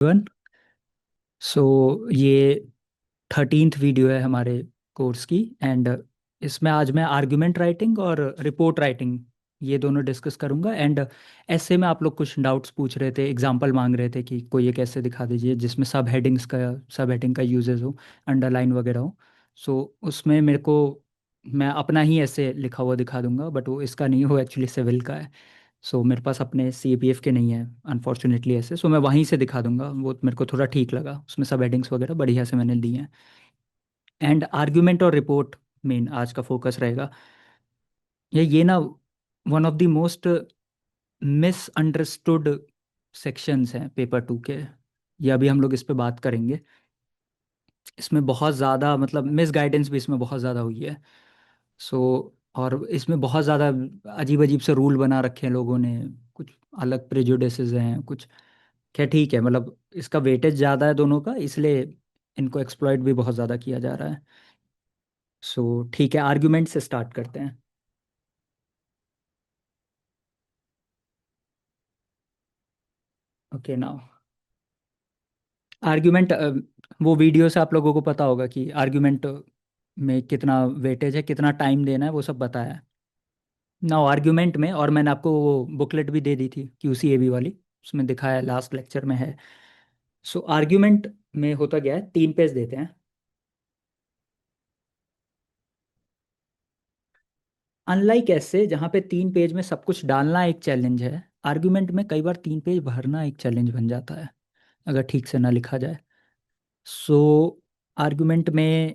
One. सो ये 13th video है हमारे कोर्स की। एंड इसमें आज मैं आर्गुमेंट राइटिंग और रिपोर्ट राइटिंग ये दोनों डिस्कस करूंगा। एंड ऐसे में आप लोग कुछ डाउट्स पूछ रहे थे, एग्जांपल मांग रहे थे कि कोई एक ऐसे दिखा दीजिए जिसमें सब हेडिंग का यूजेस हो, अंडरलाइन वगैरह हो। सो उसमें मेरे को मैं अपना ही ऐसे लिखा हुआ दिखा दूंगा, बट वो इसका नहीं हो, एक्चुअली सिविल का है। सो मेरे पास अपने CAPF के नहीं है अनफॉर्चुनेटली ऐसे। सो मैं वहीं से दिखा दूंगा, वो मेरे को थोड़ा ठीक लगा, उसमें सब हेडिंग्स वगैरह बढ़िया से मैंने दी हैं। एंड आर्ग्यूमेंट और रिपोर्ट मेन आज का फोकस रहेगा। ये ना one of the most misunderstood sections हैं पेपर 2 के। ये अभी हम लोग इस पे बात करेंगे। इसमें बहुत ज़्यादा मतलब मिस गाइडेंस भी इसमें बहुत ज़्यादा हुई है। सो और इसमें बहुत ज़्यादा अजीब अजीब से रूल बना रखे हैं लोगों ने, कुछ अलग प्रेजुडिसेस हैं कुछ। क्या ठीक है, मतलब इसका वेटेज ज़्यादा है दोनों का, इसलिए इनको एक्सप्लॉइट भी बहुत ज़्यादा किया जा रहा है। सो ठीक है, आर्ग्यूमेंट से स्टार्ट करते हैं। Okay now argument. वो वीडियो से आप लोगों को पता होगा कि आर्ग्यूमेंट में कितना वेटेज है, कितना टाइम देना है, वो सब बताया है। नाउ आर्ग्यूमेंट में, और मैंने आपको वो बुकलेट भी दे दी थी QCAB वाली, उसमें दिखाया है, लास्ट लेक्चर में है। सो आर्ग्यूमेंट में होता क्या है, 3 पेज देते हैं। अनलाइक ऐसे जहाँ पे 3 पेज में सब कुछ डालना एक चैलेंज है, आर्ग्यूमेंट में कई बार 3 पेज भरना एक चैलेंज बन जाता है अगर ठीक से ना लिखा जाए। सो आर्गुमेंट में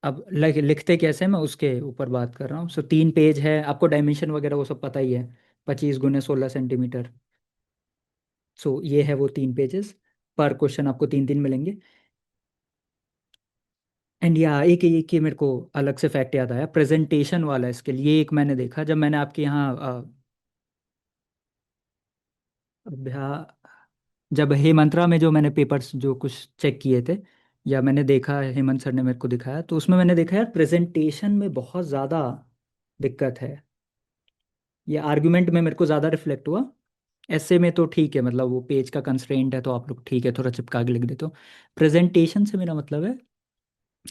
अब लिखते कैसे हैं, मैं उसके ऊपर बात कर रहा हूँ। सो 3 पेज है, आपको डायमेंशन वगैरह वो सब पता ही है, 25 × 16 सेंटीमीटर। सो ये है वो 3 पेजेस। पर क्वेश्चन आपको 3 3 मिलेंगे। एंड या एक ये मेरे को अलग से फैक्ट याद आया, प्रेजेंटेशन वाला इसके लिए एक मैंने देखा जब मैंने आपके यहाँ अभ्या जब हेमंत्रा में जो मैंने पेपर्स जो कुछ चेक किए थे, या मैंने देखा, हेमंत सर ने मेरे को दिखाया, तो उसमें मैंने देखा यार प्रेजेंटेशन में बहुत ज़्यादा दिक्कत है। ये आर्गुमेंट में मेरे को ज़्यादा रिफ्लेक्ट हुआ। ऐसे में तो ठीक है, मतलब वो पेज का कंस्ट्रेंट है तो आप लोग ठीक है थोड़ा चिपका के लिख देते हो। प्रेजेंटेशन से मेरा मतलब है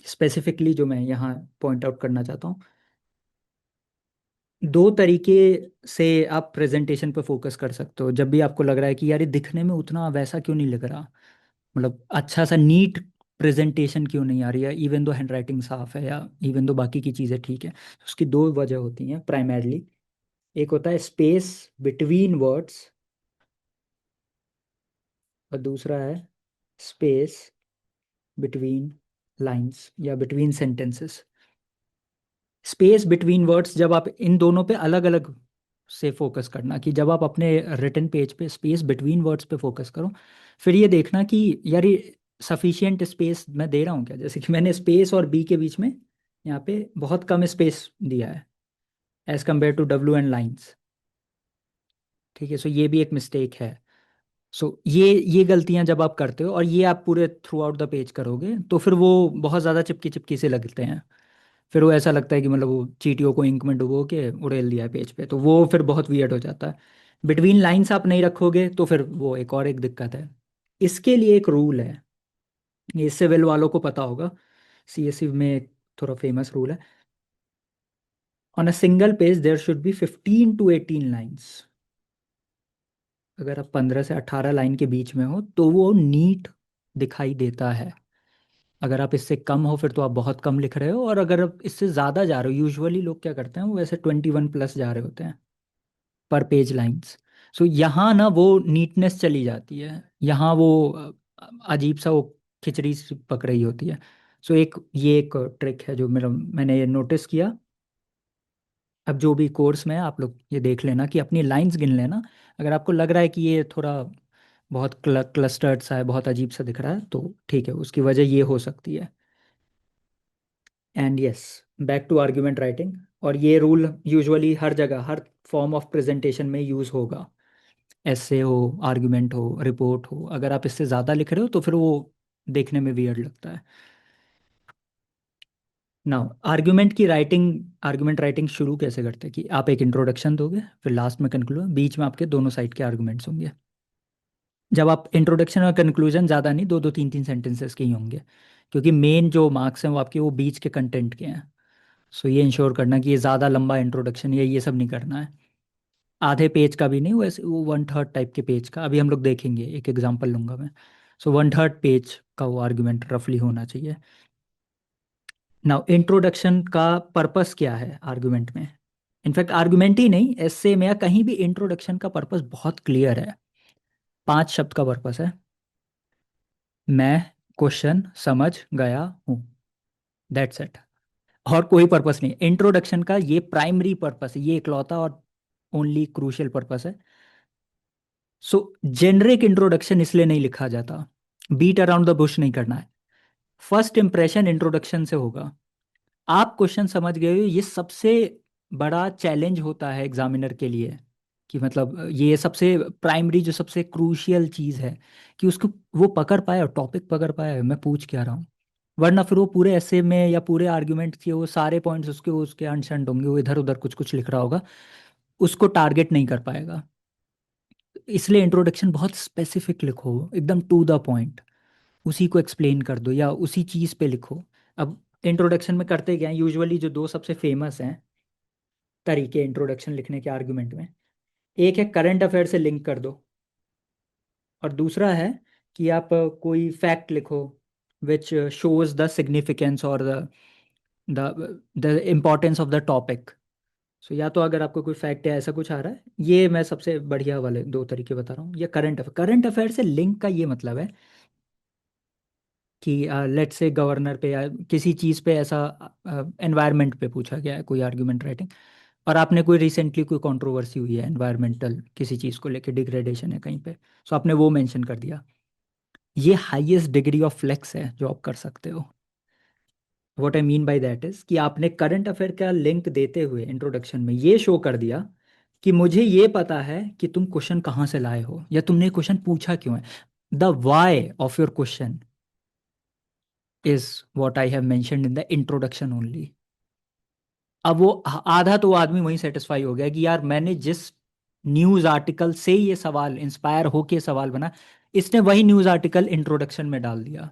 स्पेसिफिकली जो मैं यहाँ पॉइंट आउट करना चाहता हूँ, 2 तरीके से आप प्रेजेंटेशन पे फोकस कर सकते हो। जब भी आपको लग रहा है कि यार ये दिखने में उतना वैसा क्यों नहीं लग रहा, मतलब अच्छा सा नीट प्रेजेंटेशन क्यों नहीं आ रही है, इवन दो हैंड राइटिंग साफ है, या इवन दो बाकी की चीज़ें ठीक है, उसकी 2 वजह होती हैं प्राइमरली। एक होता है स्पेस बिटवीन वर्ड्स, और दूसरा है स्पेस बिटवीन लाइंस या between sentences. Space between words, जब आप इन दोनों पे अलग अलग से फोकस करना, कि जब आप अपने रिटन पेज पे स्पेस बिटवीन वर्ड्स पे फोकस करो, फिर ये देखना कि यार ये सफिशियंट स्पेस मैं दे रहा हूँ क्या। जैसे कि मैंने स्पेस और बी के बीच में यहाँ पे बहुत कम स्पेस दिया है as compare to W and lines. ठीक है, सो ये भी एक मिस्टेक है। सो ये गलतियां जब आप करते हो और ये आप पूरे थ्रू आउट द पेज करोगे, तो फिर वो बहुत ज़्यादा चिपकी चिपकी से लगते हैं। फिर वो ऐसा लगता है कि मतलब वो चींटियों को इंक में डुबो के उड़ेल दिया है पेज पे, तो वो फिर बहुत वियर्ड हो जाता है। बिटवीन लाइंस आप नहीं रखोगे तो फिर वो एक और एक दिक्कत है। इसके लिए एक रूल है, ये सिविल वालों को पता होगा, CSE में एक थोड़ा फेमस रूल है। On a single page there should be 15 to 18 lines. अगर आप 15 से 18 लाइन के बीच में हो तो वो नीट दिखाई देता है। अगर आप इससे कम हो फिर तो आप बहुत कम लिख रहे हो, और अगर आप इससे ज़्यादा जा रहे हो, यूजुअली लोग क्या करते हैं वो वैसे 21+ जा रहे होते हैं पर पेज लाइंस। सो यहाँ ना वो नीटनेस चली जाती है, यहाँ वो अजीब सा वो खिचड़ी सी पक रही होती है। सो ये एक ट्रिक है जो मैंने ये नोटिस किया। अब जो भी कोर्स में है आप लोग ये देख लेना कि अपनी लाइंस गिन लेना। अगर आपको लग रहा है कि ये थोड़ा बहुत क्लस्टर्ड सा है, बहुत अजीब सा दिख रहा है, तो ठीक है, उसकी वजह ये हो सकती है। And yes, back to argument writing. और ये रूल यूजुअली हर जगह हर फॉर्म ऑफ प्रेजेंटेशन में यूज़ होगा। ऐसे हो, आर्ग्यूमेंट हो, रिपोर्ट हो, अगर आप इससे ज़्यादा लिख रहे हो तो फिर वो देखने में वियर्ड लगता है। नाउ आर्ग्यूमेंट राइटिंग शुरू कैसे करते हैं कि आप एक इंट्रोडक्शन दोगे, फिर लास्ट में कंक्लूड, बीच में आपके दोनों साइड के आर्गुमेंट्स होंगे। जब आप इंट्रोडक्शन और कंक्लूजन ज़्यादा नहीं, दो दो तीन तीन सेंटेंसेस के ही होंगे, क्योंकि मेन जो मार्क्स हैं वो आपके वो बीच के कंटेंट के हैं। सो ये इंश्योर करना कि ये ज़्यादा लंबा इंट्रोडक्शन या ये सब नहीं करना है। आधे पेज का भी नहीं, वैसे वो वन थर्ड टाइप के पेज का, अभी हम लोग देखेंगे, एक एग्जांपल लूंगा मैं। सो वन थर्ड पेज का वो आर्गुमेंट रफली होना चाहिए। नाउ इंट्रोडक्शन का पर्पस क्या है आर्गुमेंट में? इनफैक्ट आर्गुमेंट ही नहीं, एस्से में या कहीं भी इंट्रोडक्शन का पर्पस बहुत क्लियर है। 5 शब्द का पर्पस है। मैं क्वेश्चन समझ गया हूँ, दैट्स इट। और कोई पर्पस नहीं। इंट्रोडक्शन का ये प्राइमरी पर्पस है, ये इकलौता और ओनली क्रूशियल पर्पस है। सो जेनरिक इंट्रोडक्शन इसलिए नहीं लिखा जाता, बीट अराउंड द बुश नहीं करना है। फर्स्ट इंप्रेशन इंट्रोडक्शन से होगा। आप क्वेश्चन समझ गए हो, ये सबसे बड़ा चैलेंज होता है एग्जामिनर के लिए, कि मतलब ये सबसे प्राइमरी जो सबसे क्रूशियल चीज़ है, कि उसको वो पकड़ पाए और टॉपिक पकड़ पाए मैं पूछ क्या रहा हूँ। वरना फिर वो पूरे ऐसे में या पूरे आर्ग्यूमेंट के वो सारे पॉइंट्स उसके उसके अनशंड होंगे, वो इधर उधर कुछ कुछ लिख रहा होगा, उसको टारगेट नहीं कर पाएगा। इसलिए इंट्रोडक्शन बहुत स्पेसिफिक लिखो, एकदम टू द पॉइंट, उसी को एक्सप्लेन कर दो या उसी चीज़ पे लिखो। अब इंट्रोडक्शन में करते क्या हैं, यूजुअली जो दो सबसे फेमस हैं तरीके इंट्रोडक्शन लिखने के आर्गुमेंट में, एक है करंट अफेयर से लिंक कर दो, और दूसरा है कि आप कोई फैक्ट लिखो विच शोज द सिग्निफिकेंस और the importance of the topic. So या तो अगर आपको कोई फैक्ट या ऐसा कुछ आ रहा है, ये मैं सबसे बढ़िया वाले दो तरीके बता रहा हूँ। या करंट अफेयर से लिंक का ये मतलब है कि लेट्स से गवर्नर पे या किसी चीज़ पे ऐसा एनवायरनमेंट पे पूछा गया है कोई आर्ग्यूमेंट राइटिंग, और आपने कोई रिसेंटली कोई कंट्रोवर्सी हुई है एनवायरमेंटल किसी चीज़ को लेके, डिग्रेडेशन है कहीं पे, सो आपने वो मेंशन कर दिया। ये हाईएस्ट डिग्री ऑफ फ्लेक्स है जो आप कर सकते हो। What I mean by that is कि आपने करंट अफेयर का लिंक देते हुए इंट्रोडक्शन में ये शो कर दिया कि मुझे ये पता है कि तुम क्वेश्चन कहाँ से लाए हो या तुमने क्वेश्चन पूछा क्यों है। The why of your question is what I have mentioned in the introduction only. अब वो आधा तो वो आदमी वहीं सेटिस्फाई हो गया कि यार मैंने जिस न्यूज़ आर्टिकल से ये सवाल इंस्पायर होके सवाल बना, इसने वही न्यूज़ आर्टिकल इंट्रोडक्शन में डाल दिया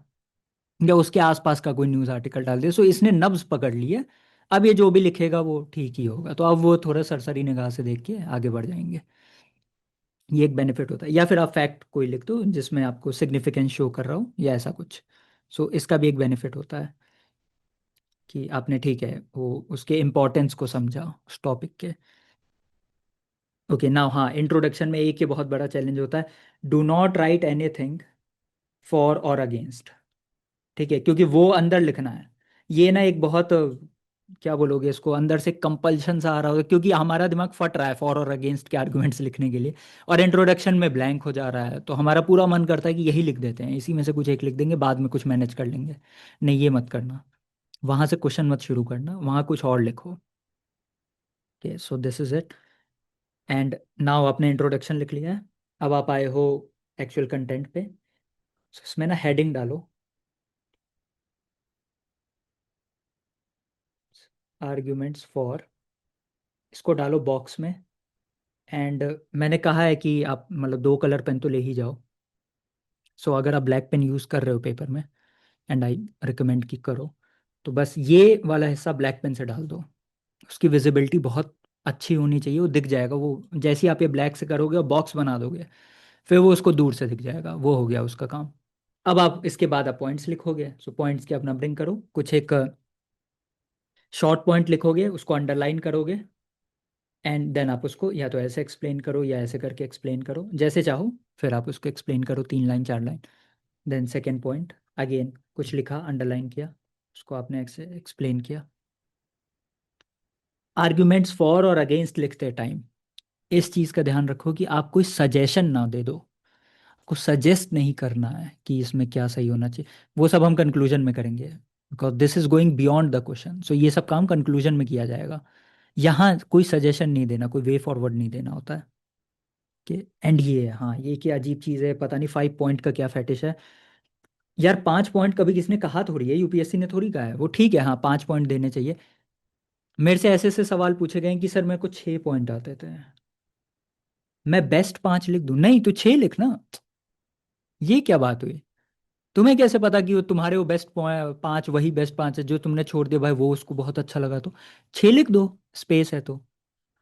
या उसके आसपास का कोई न्यूज़ आर्टिकल डाल दिया, सो इसने नब्ज पकड़ लिए। अब ये जो भी लिखेगा वो ठीक ही होगा, तो अब वो थोड़ा सरसरी निगाह से देख के आगे बढ़ जाएंगे। ये एक बेनिफिट होता है। या फिर आप फैक्ट कोई लिख दो जिसमें आपको सिग्निफिकेंस शो कर रहा हो या ऐसा कुछ। सो इसका भी एक बेनिफिट होता है कि आपने ठीक है वो उसके इम्पोर्टेंस को समझा उस टॉपिक के। ओके नाउ, हाँ, इंट्रोडक्शन में एक ये बहुत बड़ा चैलेंज होता है, do not right anything for और अगेंस्ट। ठीक है, क्योंकि वो अंदर लिखना है। ये ना एक बहुत क्या बोलोगे इसको, अंदर से कंपल्शन सा आ रहा होगा, क्योंकि हमारा दिमाग फट रहा है फॉर और अगेंस्ट के आर्गुमेंट्स लिखने के लिए, और इंट्रोडक्शन में ब्लैंक हो जा रहा है, तो हमारा पूरा मन करता है कि यही लिख देते हैं, इसी में से कुछ एक लिख देंगे, बाद में कुछ मैनेज कर लेंगे। नहीं, ये मत करना। वहां से क्वेश्चन मत शुरू करना, वहां कुछ और लिखो। Okay, so this is it. And now आपने इंट्रोडक्शन लिख लिया है, अब आप आए हो एक्चुअल कंटेंट पे। So, इसमें ना हेडिंग डालो, आर्ग्यूमेंट्स फॉर, इसको डालो बॉक्स में। एंड मैंने कहा है कि आप मतलब 2 कलर पेन तो ले ही जाओ। सो अगर आप ब्लैक पेन यूज़ कर रहे हो पेपर में, एंड आई रिकमेंड कि करो, तो बस ये वाला हिस्सा ब्लैक पेन से डाल दो। उसकी विजिबिलिटी बहुत अच्छी होनी चाहिए, वो दिख जाएगा, वो जैसे ही आप ये ब्लैक से करोगे और बॉक्स बना दोगे, फिर वो उसको दूर से दिख जाएगा, वो हो गया उसका काम। अब आप इसके बाद आप पॉइंट्स लिखोगे, सो पॉइंट्स की अपना ब्रिंग करो, कुछ एक शॉर्ट पॉइंट लिखोगे, उसको अंडरलाइन करोगे, एंड देन आप उसको या तो ऐसे एक्सप्लेन करो या ऐसे करके एक्सप्लेन करो, जैसे चाहो। फिर आप उसको एक्सप्लेन करो 3 line 4 line. Then second point, again कुछ लिखा, अंडरलाइन किया, उसको आपने ऐसे एक्सप्लेन किया। आर्ग्यूमेंट्स फॉर और अगेंस्ट लिखते टाइम इस चीज़ का ध्यान रखो कि आप कोई सजेशन ना दे दो, को सजेस्ट नहीं करना है कि इसमें क्या सही होना चाहिए। वो सब हम कंक्लूजन में करेंगे, because this is going beyond the question, so ये सब काम कंक्लूजन में किया जाएगा। यहाँ कोई सजेशन नहीं देना, कोई वे फॉरवर्ड नहीं देना होता है कि एंड ये है, हाँ ये क्या अजीब चीज़ है, पता नहीं 5 पॉइंट का क्या फैटिश है। यार 5 पॉइंट कभी किसने कहा थोड़ी है, यूपीएससी ने थोड़ी कहा है, वो ठीक है हाँ 5 पॉइंट देने चाहिए। मेरे से ऐसे ऐसे सवाल पूछे गए हैं कि सर मेरे को 6 पॉइंट आते थे, मैं बेस्ट 5 लिख दूं, नहीं तो 6 लिखना। ये क्या बात हुई? तुम्हें कैसे पता कि वो तुम्हारे वो बेस्ट पांच वही बेस्ट पांच है जो तुमने छोड़ दिया भाई, वो उसको बहुत अच्छा लगा तो छह लिख दो, स्पेस है तो।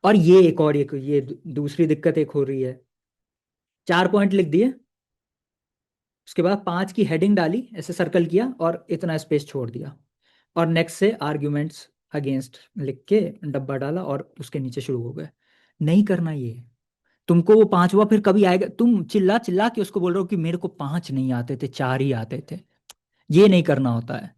और ये एक और एक ये दूसरी दिक्कत एक हो रही है। 4 पॉइंट लिख दिए, उसके बाद पांच की हेडिंग डाली, ऐसे सर्कल किया और इतना स्पेस छोड़ दिया, और नेक्स्ट से आर्ग्यूमेंट्स अगेंस्ट लिख के डब्बा डाला और उसके नीचे शुरू हो गए। नहीं करना ये। तुमको वो पांचवा फिर कभी आएगा, तुम चिल्ला चिल्ला के उसको बोल रहे हो कि मेरे को पांच नहीं आते थे, चार ही आते थे। ये नहीं करना होता है।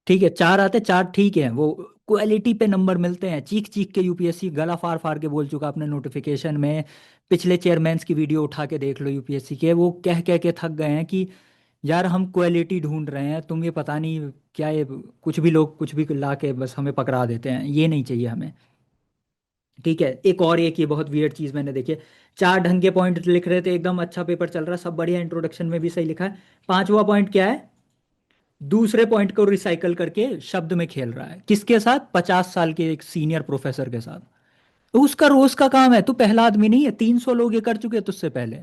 ठीक है, चार आते, चार ठीक है, वो क्वालिटी पे नंबर मिलते हैं। चीख चीख के यूपीएससी गला फाड़ फाड़ के बोल चुका अपने नोटिफिकेशन में। पिछले चेयरमैन्स की वीडियो उठा के देख लो यूपीएससी के, वो कह कह के थक गए हैं कि यार हम क्वालिटी ढूंढ रहे हैं, तुम ये पता नहीं क्या ये कुछ भी लोग कुछ भी ला के बस हमें पकड़ा देते हैं, ये नहीं चाहिए हमें। ठीक है, एक और एक ये बहुत वियर्ड चीज मैंने देखी है। चार ढंग के पॉइंट लिख रहे थे, एकदम अच्छा पेपर चल रहा, सब बढ़िया, इंट्रोडक्शन में भी सही लिखा है। पांचवा पॉइंट क्या है? दूसरे पॉइंट को रिसाइकल करके शब्द में खेल रहा है, किसके साथ? 50 साल के एक सीनियर प्रोफेसर के साथ। तो उसका रोज का काम है, तू पहला आदमी नहीं है, 300 लोग ये कर चुके हैं तुझसे पहले।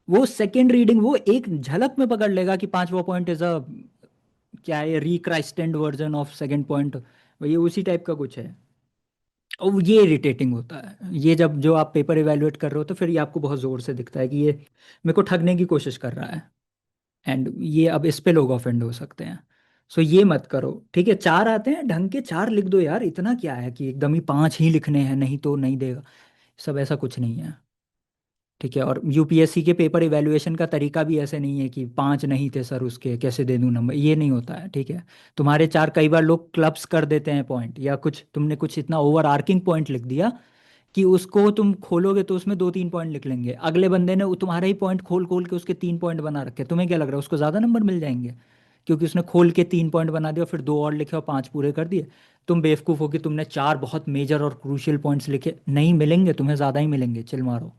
वो सेकेंड रीडिंग वो एक झलक में पकड़ लेगा कि पांचवा पॉइंट इज अ क्या है, रिक्राइस्टेंड वर्जन ऑफ सेकंड पॉइंट। ये उसी टाइप का कुछ है। और ये इरिटेटिंग होता है, ये जब जो आप पेपर इवेलुएट कर रहे हो तो फिर ये आपको बहुत जोर से दिखता है कि ये मेरे को ठगने की कोशिश कर रहा है। एंड ये अब इस पे लोग ऑफेंड हो सकते हैं। सो ये मत करो। ठीक है, चार आते हैं ढंग के चार लिख दो यार, इतना क्या है कि एकदम ही पांच ही लिखने हैं, नहीं तो नहीं देगा। सब ऐसा कुछ नहीं है। ठीक है, और यूपीएससी के पेपर इवैल्यूएशन का तरीका भी ऐसे नहीं है कि पांच नहीं थे सर उसके कैसे दे दूं नंबर, ये नहीं होता है। ठीक है, तुम्हारे चार कई बार लोग क्लब्स कर देते हैं पॉइंट, या कुछ तुमने कुछ इतना ओवर आर्किंग पॉइंट लिख दिया कि उसको तुम खोलोगे तो उसमें दो तीन पॉइंट लिख लेंगे, अगले बंदे ने तुम्हारा ही पॉइंट खोल खोल के उसके 3 पॉइंट बना रखे, तुम्हें क्या लग रहा है उसको ज़्यादा नंबर मिल जाएंगे? क्योंकि उसने खोल के 3 पॉइंट बना दिया, फिर दो और लिखे और पांच पूरे कर दिए। तुम बेवकूफ़ हो कि तुमने चार बहुत मेजर और क्रूशियल पॉइंट्स लिखे, नहीं मिलेंगे तुम्हें, ज़्यादा ही मिलेंगे, चिल मारो।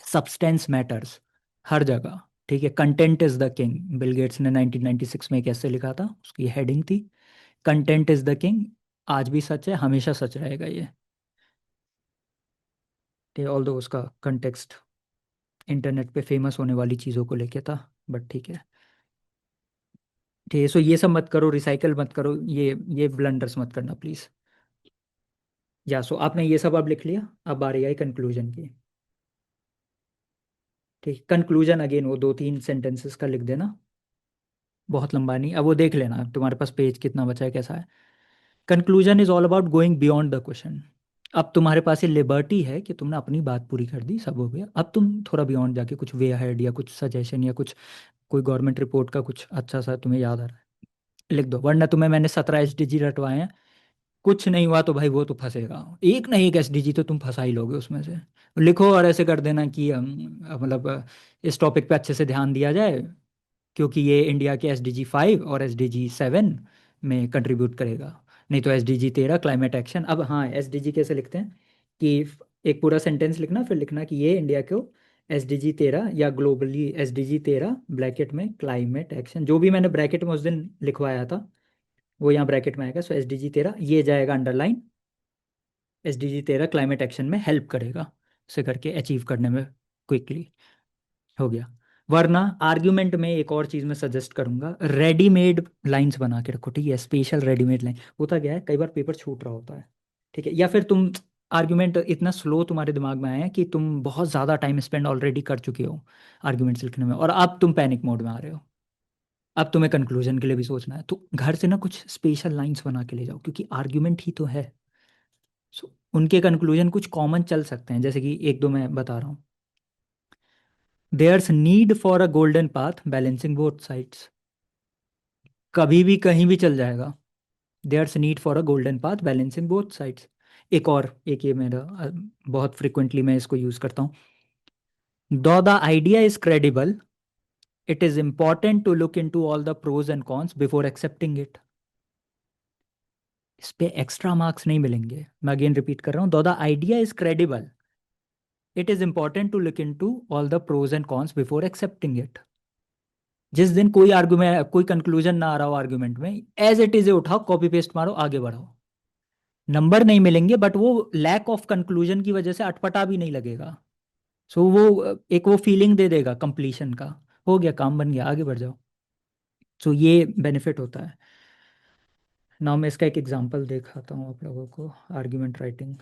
सब्सटेंस मैटर्स हर जगह। ठीक है, content is the king, Bill Gates ने 1996 में एक ऐसे लिखा था, उसकी हेडिंग थी कंटेंट इज द किंग। आज भी सच है, हमेशा सच रहेगा ये। ऑल दो उसका कंटेक्स्ट इंटरनेट पे फेमस होने वाली चीज़ों को लेके था, बट ठीक है। ठीक है, सो ये सब मत करो, रिसाइकल मत करो, ये ब्लंडर्स मत करना प्लीज़। या सो आपने ये सब अब लिख लिया, अब बारी आई कंक्लूजन की। ठीक, कंक्लूजन अगेन वो दो तीन सेंटेंसेस का लिख देना, बहुत लंबा नहीं। अब वो देख लेना तुम्हारे पास पेज कितना बचा है, कैसा है। Conclusion is all about going beyond the question. अब तुम्हारे पास ये लिबर्टी है कि तुमने अपनी बात पूरी कर दी, सब हो गया, अब तुम थोड़ा बियॉन्ड जाके कुछ वे हेड या कुछ सजेशन या कुछ कोई गवर्नमेंट रिपोर्ट का कुछ अच्छा सा तुम्हें याद आ रहा है लिख दो, वरना तुम्हें मैंने 17 एसडीजी रटवाए हैं, कुछ नहीं हुआ तो भाई वो तो फंसेगा, एक ना एक एसडीजी तो तुम फंसा ही लोगे उसमें से। लिखो और ऐसे कर देना कि मतलब इस टॉपिक पे अच्छे से ध्यान दिया जाए, क्योंकि ये इंडिया के SDG 5 और SDG 7 में कंट्रीब्यूट करेगा। नहीं तो SDG 13 क्लाइमेट एक्शन। अब हाँ, SDG कैसे लिखते हैं कि एक पूरा सेंटेंस लिखना, फिर लिखना कि ये इंडिया को SDG 13 या ग्लोबली SDG 13 ब्रैकेट में क्लाइमेट एक्शन, जो भी मैंने ब्रैकेट में उस दिन लिखवाया था वो यहाँ ब्रैकेट में आएगा। सो SDG 13 ये जाएगा अंडरलाइन, SDG 13 क्लाइमेट एक्शन में हेल्प करेगा, से करके अचीव करने में क्विकली। हो गया। वरना आर्ग्यूमेंट में एक और चीज मैं सजेस्ट करूंगा, रेडीमेड लाइंस बना के रखो। ठीक है, स्पेशल रेडीमेड लाइन। होता क्या है, कई बार पेपर छूट रहा होता है। ठीक है, या फिर तुम आर्ग्यूमेंट इतना स्लो तुम्हारे दिमाग में आया है कि तुम बहुत ज़्यादा टाइम स्पेंड ऑलरेडी कर चुके हो आर्ग्यूमेंट्स लिखने में, और अब तुम पैनिक मोड में आ रहे हो, अब तुम्हें कंक्लूजन के लिए भी सोचना है, तो घर से ना कुछ स्पेशल लाइंस बना के ले जाओ, क्योंकि आर्ग्यूमेंट ही तो है। सो उनके कंक्लूजन कुछ कॉमन चल सकते हैं, जैसे कि एक दो मैं बता रहा हूँ। There's need for a golden path balancing both sides, कभी भी कहीं भी चल जाएगा। There's need for a golden path balancing both sides. एक और एक ये मेरा बहुत फ्रिक्वेंटली मैं इसको यूज करता हूँ। Though the idea is credible, it is important to look into all the pros and cons before accepting it. इस पे एक्स्ट्रा मार्क्स नहीं मिलेंगे, मैं अगेन रिपीट कर रहा हूँ। Though the idea is credible, it is important to look into all the pros and cons before accepting it. जिस दिन कोई आर्गुमेंट कोई कंक्लूजन ना आ रहा हो आर्गुमेंट में, एज इट इज उठाओ, कॉपी पेस्ट मारो, आगे बढ़ो। नंबर नहीं मिलेंगे, बट वो लैक ऑफ कंक्लूजन की वजह से अटपटा भी नहीं लगेगा। सो वो एक वो फीलिंग दे देगा कंप्लीशन का। हो गया, काम बन गया, आगे बढ़ जाओ। सो ये बेनिफिट होता है। नाउ मैं इसका एक एग्जांपल दिखाता हूँ आप लोगों को। आर्ग्यूमेंट राइटिंग,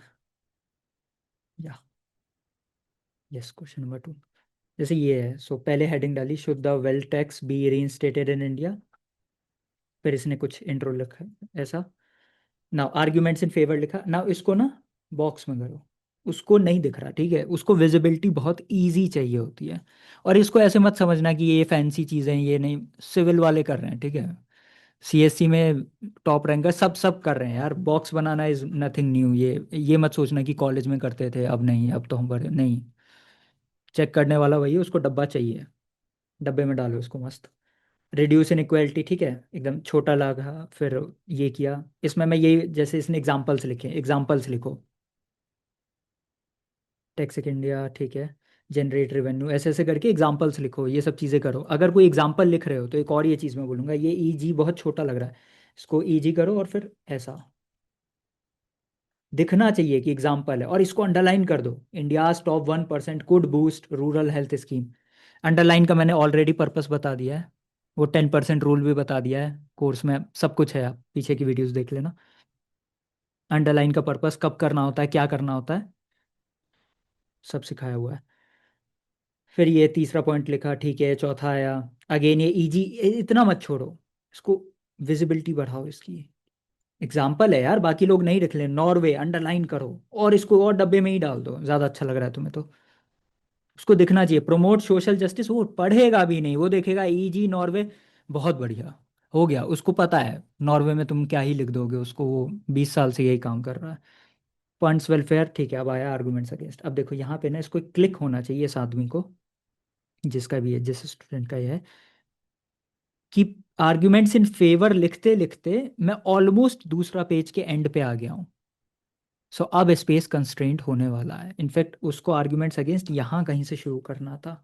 या यस, क्वेश्चन नंबर 2। जैसे ये है, सो पहले हेडिंग डाली, should the wealth tax be reinstated in India. फिर इसने कुछ इंट्रो लिखा है ऐसा। नाउ आर्ग्यूमेंट्स इन फेवर लिखा। नाउ इसको ना बॉक्स में करो। उसको नहीं दिख रहा, ठीक है, उसको विजिबिलिटी बहुत इजी चाहिए होती है। और इसको ऐसे मत समझना कि ये फैंसी चीज़ें हैं, ये नहीं, सिविल वाले कर रहे हैं, ठीक है। सीएससी में टॉप रैंकर सब सब कर रहे हैं यार। Box banana is nothing new. ये मत सोचना कि कॉलेज में करते थे अब नहीं, अब तो हम बड़े नहीं। चेक करने वाला वही है, उसको डब्बा चाहिए, डब्बे में डालो उसको मस्त। रिड्यूस इनइक्वालिटी, ठीक है, एकदम छोटा लगा। फिर ये किया, इसमें मैं ये जैसे इसने एग्जाम्पल्स लिखे, एग्जाम्पल्स लिखो। टैक्स इंडिया, ठीक है, जनरेट रेवेन्यू, ऐसे ऐसे करके एग्जाम्पल्स लिखो, ये सब चीज़ें करो। अगर कोई एग्जाम्पल लिख रहे हो तो एक और ये चीज़ मैं बोलूँगा, ये ईजी बहुत छोटा लग रहा है, इसको ईजी करो और फिर ऐसा दिखना चाहिए कि एग्जाम्पल है। और इसको अंडरलाइन कर दो, India's top 1% could boost rural health scheme. Underline का मैंने ऑलरेडी पर्पस बता दिया है। वो 10% रूल भी बता दिया है, कोर्स में सब कुछ है, आप पीछे की वीडियोस देख लेना। अंडरलाइन का पर्पस कब करना होता है, क्या करना होता है, सब सिखाया हुआ है। फिर ये तीसरा पॉइंट लिखा, ठीक है, चौथा आया। अगेन ये इजी, इतना मत छोड़ो इसको, विजिबिलिटी बढ़ाओ इसकी। एग्जाम्पल है यार, बाकी लोग नहीं लिख लें, नॉर्वे अंडरलाइन करो। और इसको और डब्बे में ही डाल दो, ज़्यादा अच्छा लग रहा है तुम्हें तो। उसको दिखना चाहिए, प्रमोट सोशल जस्टिस। वो पढ़ेगा भी नहीं, वो देखेगा इजी नॉर्वे, बहुत बढ़िया, हो गया। उसको पता है नॉर्वे में तुम क्या ही लिख दोगे उसको, वो 20 साल से यही काम कर रहा है। फंड्स वेलफेयर, ठीक है। अब आया आर्गूमेंट्स अगेंस्ट। अब देखो यहाँ पे ना इसको क्लिक होना चाहिए इस आदमी को, जिसका भी है, जिस स्टूडेंट का ये है, कि आर्ग्यूमेंट्स इन फेवर लिखते लिखते मैं ऑलमोस्ट दूसरा पेज के एंड पे आ गया हूँ। सो अब स्पेस कंस्ट्रेंट होने वाला है। इनफैक्ट उसको आर्ग्यूमेंट्स अगेंस्ट यहाँ कहीं से शुरू करना था,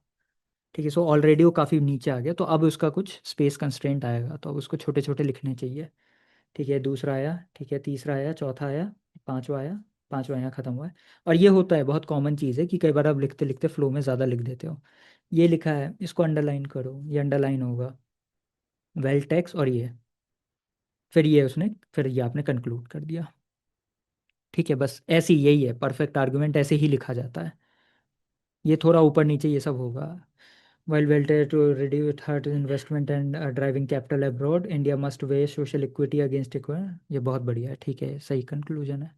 ठीक है। सो ऑलरेडी वो काफ़ी नीचे आ गया, तो अब उसका कुछ स्पेस कंस्ट्रेंट आएगा, तो अब उसको छोटे छोटे लिखने चाहिए, ठीक है। दूसरा आया, ठीक है, तीसरा आया, चौथा आया, पांचवा आया। पांचवा यहाँ खत्म हुआ है। और ये होता है, बहुत कॉमन चीज़ है कि कई बार आप लिखते लिखते फ्लो में ज़्यादा लिख देते हो। ये लिखा है, इसको अंडरलाइन करो, ये अंडरलाइन होगा, वेल टैक्स, और ये, फिर ये उसने, फिर ये आपने कंक्लूड कर दिया, ठीक है। बस ऐसे ही, यही है परफेक्ट आर्गुमेंट, ऐसे ही लिखा जाता है। ये थोड़ा ऊपर नीचे ये सब होगा। While welfare to reduce third investment and driving capital abroad, India must weigh social equity against equality। ये बहुत बढ़िया है, ठीक है, सही कंक्लूजन है,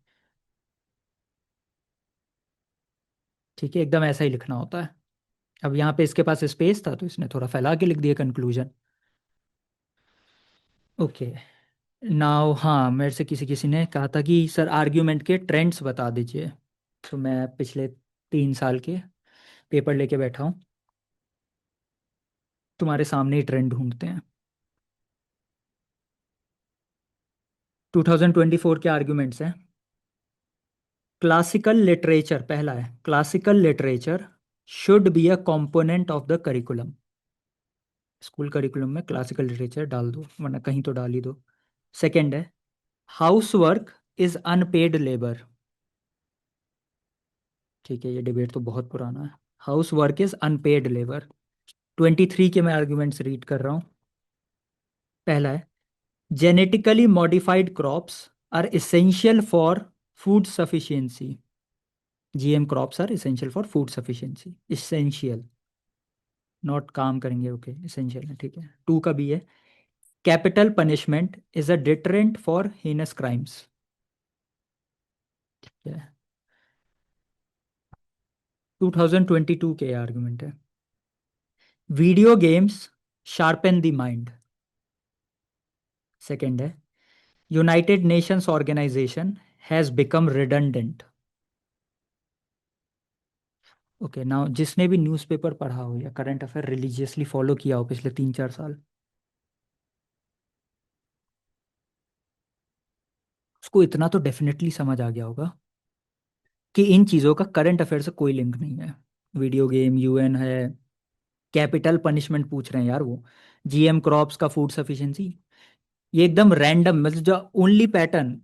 ठीक है, एकदम ऐसा ही लिखना होता है। अब यहाँ पे इसके पास स्पेस था तो इसने थोड़ा फैला के लिख दिया कंक्लूजन। ओके। नाउ हाँ, मेरे से किसी किसी ने कहा था कि सर आर्ग्यूमेंट के ट्रेंड्स बता दीजिए। तो मैं पिछले 3 साल के पेपर लेके बैठा हूँ, तुम्हारे सामने ही ट्रेंड ढूंढते हैं। 2024 के आर्ग्यूमेंट्स हैं। क्लासिकल लिटरेचर पहला है, classical literature should be a component of the curriculum. School curriculum में क्लासिकल लिटरेचर डाल दो, वरना कहीं तो डाल ही दो। सेकंड है, house work is unpaid labour. ठीक है, ये डिबेट तो बहुत पुराना है। House work is unpaid labour. 23 के मैं आर्ग्यूमेंट्स रीड कर रहा हूँ। पहला है, genetically modified crops are essential for food sufficiency. GM crops are essential for food sufficiency, essential, not काम करेंगे, ओके, इसेंशियल है, ठीक है। 2 का भी है, capital punishment is a deterrent for heinous crimes. ठीक है। 2022 के आर्गुमेंट है, video games sharpen the mind. Second है, united nations organisation has become redundant. Okay, now जिसने भी न्यूज़पेपर पढ़ा हो या करंट अफेयर रिलीजियसली फॉलो किया हो पिछले 3-4 साल, उसको इतना तो डेफिनेटली समझ आ गया होगा कि इन चीज़ों का करंट अफेयर से कोई लिंक नहीं है। वीडियो गेम, यूएन है, कैपिटल पनिशमेंट पूछ रहे हैं यार वो, जीएम क्रॉप्स का फूड सफिशिएंसी, ये एकदम रैंडम, मतलब जो only pattern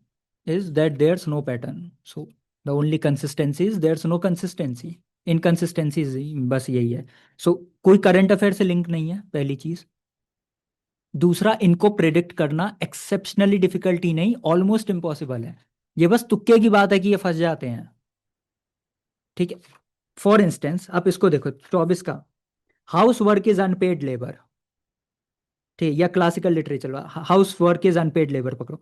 is that there's no pattern, so the only consistency is there's no consistency. Inconsistencies बस यही है। सो कोई करंट अफेयर से लिंक नहीं है, पहली चीज। दूसरा, इनको प्रिडिक्ट करना एक्सेप्शनली डिफिकल्ट ही नहीं, ऑलमोस्ट इम्पॉसिबल है। ये बस तुक्के की बात है कि ये फंस जाते हैं। ठीक है। फॉर इंस्टेंस आप इसको देखो, 24 का, house work is unpaid labour. ठीक, या classical literature, house work is unpaid labour पकड़ो।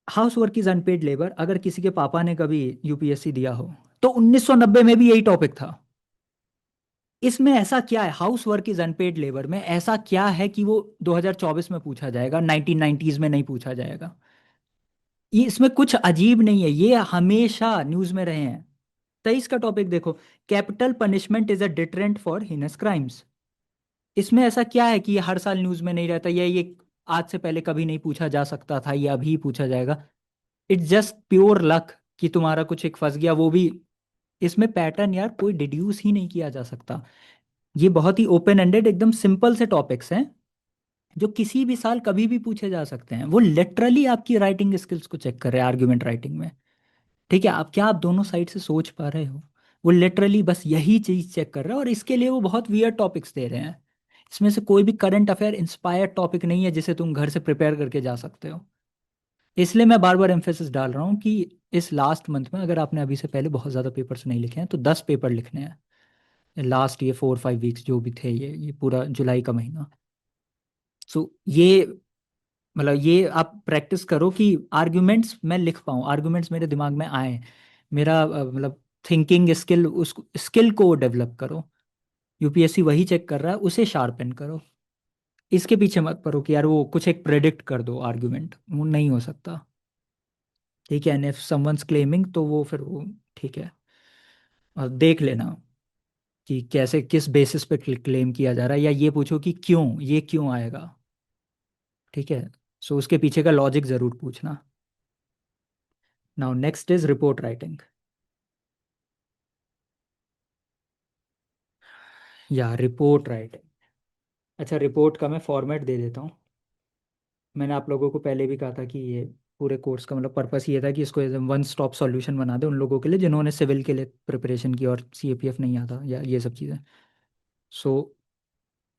House work is unpaid labour, अगर किसी के पापा ने कभी यूपीएससी दिया हो, तो 1990 में भी यही टॉपिक था। इसमें ऐसा क्या है, house work is unpaid labour में ऐसा क्या है कि वो 2024 में पूछा जाएगा, 1990s में नहीं पूछा जाएगा? ये इसमें कुछ अजीब नहीं है, ये हमेशा न्यूज में रहे हैं। 23 का टॉपिक देखो, capital punishment is a deterrent for heinous crimes. इसमें ऐसा क्या है कि ये हर साल न्यूज में नहीं रहता, या ये आज से पहले कभी नहीं पूछा जा सकता था, ये अभी पूछा जाएगा? इट्स जस्ट प्योर लक कि तुम्हारा कुछ एक फंस गया, वो भी। इसमें पैटर्न यार कोई डिड्यूस ही नहीं किया जा सकता। ये बहुत ही ओपन एंडेड, एकदम सिंपल से टॉपिक्स हैं, जो किसी भी साल कभी भी पूछे जा सकते हैं। वो लिटरली आपकी राइटिंग स्किल्स को चेक कर रहे हैं आर्ग्यूमेंट राइटिंग में। ठीक है, आप क्या आप दोनों साइड से सोच पा रहे हो? वो लिटरली बस यही चीज चेक कर रहा है, और इसके लिए वो बहुत वियर्ड टॉपिक्स दे रहे हैं। इसमें से कोई भी करंट अफेयर इंस्पायर्ड टॉपिक नहीं है जिसे तुम घर से प्रिपेयर करके जा सकते हो। इसलिए मैं बार बार एम्फेसिस डाल रहा हूँ कि इस लास्ट मंथ में, अगर आपने अभी से पहले बहुत ज़्यादा पेपर्स नहीं लिखे हैं, तो 10 पेपर लिखने हैं लास्ट, ये 4-5 वीक्स जो भी थे, ये पूरा जुलाई का महीना। सो ये, मतलब ये आप प्रैक्टिस करो कि आर्ग्यूमेंट्स मैं लिख पाऊँ, आर्ग्यूमेंट्स मेरे दिमाग में आए, मेरा मतलब थिंकिंग स्किल, उस स्किल को डेवलप करो। यूपीएससी वही चेक कर रहा है, उसे शार्पन करो। इसके पीछे मत पड़ो कि यार वो कुछ एक प्रेडिक्ट कर दो आर्ग्यूमेंट, वो नहीं हो सकता। ठीक है, एंड इफ समवंस क्लेमिंग, तो वो फिर वो ठीक है, और देख लेना कि कैसे, किस बेसिस पे क्लेम किया जा रहा है, या ये पूछो कि क्यों, ये क्यों आएगा। ठीक है, सो उसके पीछे का लॉजिक जरूर पूछना। Now next is report writing, या रिपोर्ट राइटिंग। अच्छा, रिपोर्ट का मैं फॉर्मेट दे देता हूँ। मैंने आप लोगों को पहले भी कहा था कि ये पूरे कोर्स का मतलब पर्पस ये था कि इसको वन स्टॉप सॉल्यूशन बना दे उन लोगों के लिए जिन्होंने सिविल के लिए प्रिपरेशन की और सीएपीएफ नहीं आता, या ये सब चीज़ें। सो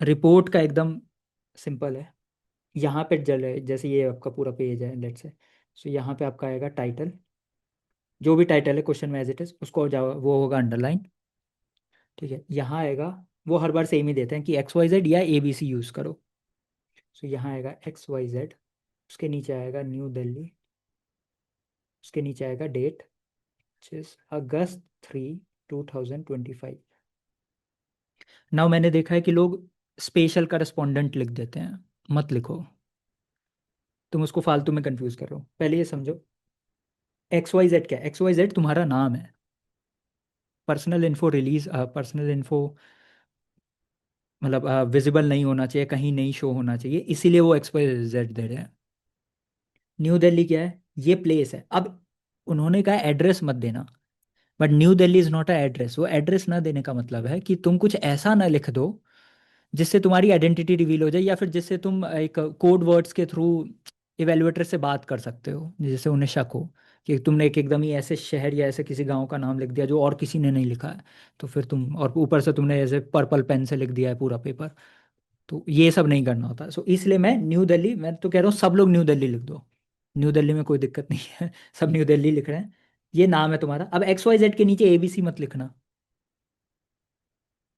रिपोर्ट का एकदम सिंपल है। यहाँ पे जल जैसे ये आपका पूरा पेज है, लेट्स से। सो यहाँ पे आपका आएगा टाइटल, जो भी टाइटल है क्वेश्चन में एज इट इज, उसको जाओ, वो होगा अंडरलाइन। ठीक है, यहाँ आएगा, वो हर बार सेम ही देते हैं कि XYZ या ABC यूज़ करो। सो यहाँ आएगा XYZ, उसके नीचे आएगा न्यू दिल्ली, उसके नीचे आएगा डेट, August 3, 2025। नाउ मैंने देखा है कि लोग स्पेशल करस्पॉन्डेंट लिख देते हैं, मत लिखो। तुम उसको फालतू में कंफ्यूज कर रहे हो, पहले ये समझो। XYZ क्या, XYZ तुम्हारा नाम है। Personal info release, personal info मतलब विजिबल नहीं होना चाहिए, कहीं नहीं शो होना चाहिए, इसीलिए वो XYZ दे रहे हैं। न्यू दिल्ली क्या है, ये प्लेस है। अब उन्होंने कहा एड्रेस मत देना, but new Delhi is not a address. वो एड्रेस ना देने का मतलब है कि तुम कुछ ऐसा ना लिख दो जिससे तुम्हारी आइडेंटिटी रिवील हो जाए, या फिर जिससे तुम एक कोड वर्ड्स के थ्रू इवेलुएटर से बात कर सकते हो, जिससे उन्हें शक हो कि तुमने एक एकदम ही ऐसे शहर या ऐसे किसी गांव का नाम लिख दिया जो और किसी ने नहीं लिखा है। तो फिर तुम, और ऊपर से तुमने ऐसे पर्पल पेन से लिख दिया है पूरा पेपर। तो ये सब नहीं करना होता। सो इसलिए मैं न्यू दिल्ली, मैं तो कह रहा हूँ सब लोग न्यू दिल्ली लिख दो। न्यू दिल्ली में कोई दिक्कत नहीं है, सब न्यू दिल्ली लिख रहे हैं। ये नाम है तुम्हारा। अब XYZ के नीचे ABC मत लिखना।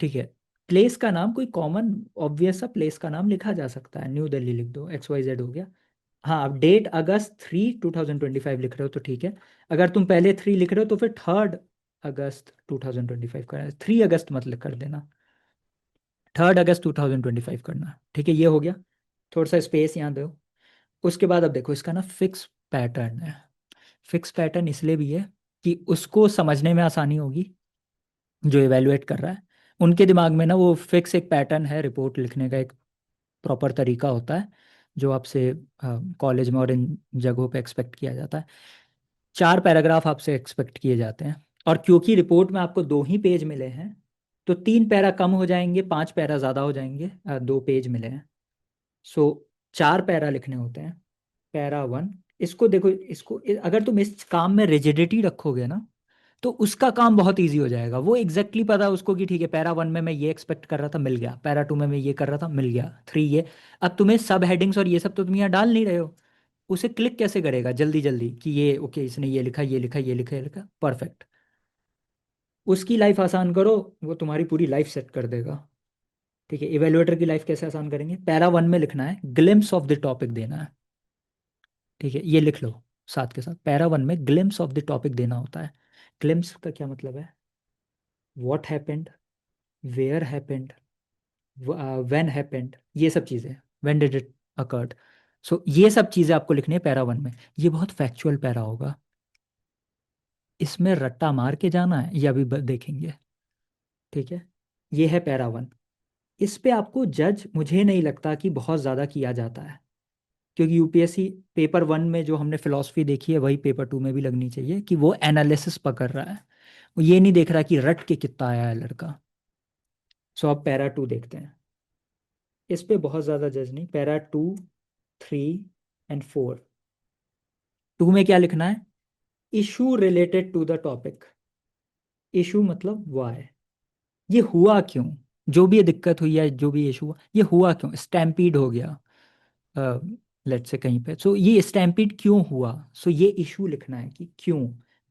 ठीक है, प्लेस का नाम कोई कॉमन ऑब्वियस सा प्लेस का नाम लिखा जा सकता है, न्यू दिल्ली लिख दो, XYZ हो गया। हाँ, अब डेट August 3, 2025 लिख रहे हो तो ठीक है। अगर तुम पहले 3 लिख रहे हो तो फिर 3rd August 2025 करना है, 3 अगस्त मत लिख कर देना, 3rd August 2025 करना। ठीक है, ये हो गया। थोड़ा सा स्पेस यहाँ दो। उसके बाद अब देखो, इसका ना फिक्स पैटर्न है। फिक्स पैटर्न इसलिए भी है कि उसको समझने में आसानी होगी, जो इवेलुएट कर रहा है उनके दिमाग में ना वो फिक्स एक पैटर्न है, रिपोर्ट लिखने का एक प्रॉपर तरीका होता है, जो आपसे कॉलेज में और इन जगहों पे एक्सपेक्ट किया जाता है। 4 पैराग्राफ आपसे एक्सपेक्ट किए जाते हैं, और क्योंकि रिपोर्ट में आपको 2 ही पेज मिले हैं, तो 3 पैरा कम हो जाएंगे, 5 पैरा ज़्यादा हो जाएंगे, 2 पेज मिले हैं। सो 4 पैरा लिखने होते हैं। पैरा 1, इसको देखो, इसको अगर तुम इस काम में रिजिडिटी रखोगे ना, तो उसका काम बहुत इजी हो जाएगा। वो एग्जैक्टली पता है उसको कि ठीक है, पैरा वन में मैं ये एक्सपेक्ट कर रहा था, मिल गया। पैरा टू में मैं ये कर रहा था, मिल गया। थ्री ये। अब तुम्हें सब हेडिंग्स और ये सब तो तुम यहाँ डाल नहीं रहे हो। उसे क्लिक कैसे करेगा जल्दी जल्दी कि ये ओके, इसने ये लिखा, ये लिखा, ये लिखा, ये लिखा, परफेक्ट। उसकी लाइफ आसान करो, वो तुम्हारी पूरी लाइफ सेट कर देगा। ठीक है, इवेलुएटर की लाइफ कैसे आसान करेंगे? पैरा वन में लिखना है, ग्लिम्स ऑफ द टॉपिक देना है। ठीक है, ये लिख लो साथ के साथ। पैरा वन में ग्लिम्स ऑफ द टॉपिक देना होता है। ग्लिम्स का क्या मतलब है? What happened, where happened, when happened, ये सब चीज़ें। When did it occurred. So ये सब चीज़ें आपको लिखनी है पैरा वन में। ये बहुत फैक्चुअल पैरा होगा। इसमें रट्टा मार के जाना है, ये अभी देखेंगे। ठीक है, ये है पैरा वन। इस पे आपको जज मुझे नहीं लगता कि बहुत ज़्यादा किया जाता है, क्योंकि यूपीएससी पेपर वन में जो हमने फिलॉसफी देखी है वही पेपर टू में भी लगनी चाहिए, कि वो एनालिसिस पकड़ रहा है। वो ये नहीं देख रहा कि रट के कितना आया है लड़का। सो अब पैरा टू देखते हैं। इस पे बहुत ज़्यादा जज नहीं, para two, three and four. Two में क्या लिखना है? Issue related to the topic. Issue मतलब वाई, ये हुआ क्यों? जो भी ये दिक्कत हुई है, जो भी इशू हुआ, ये हुआ क्यों? स्टैम्पीड हो गया लेट से कहीं पे, सो ये स्टैम्पीड क्यों हुआ? सो ये इशू लिखना है कि क्यों।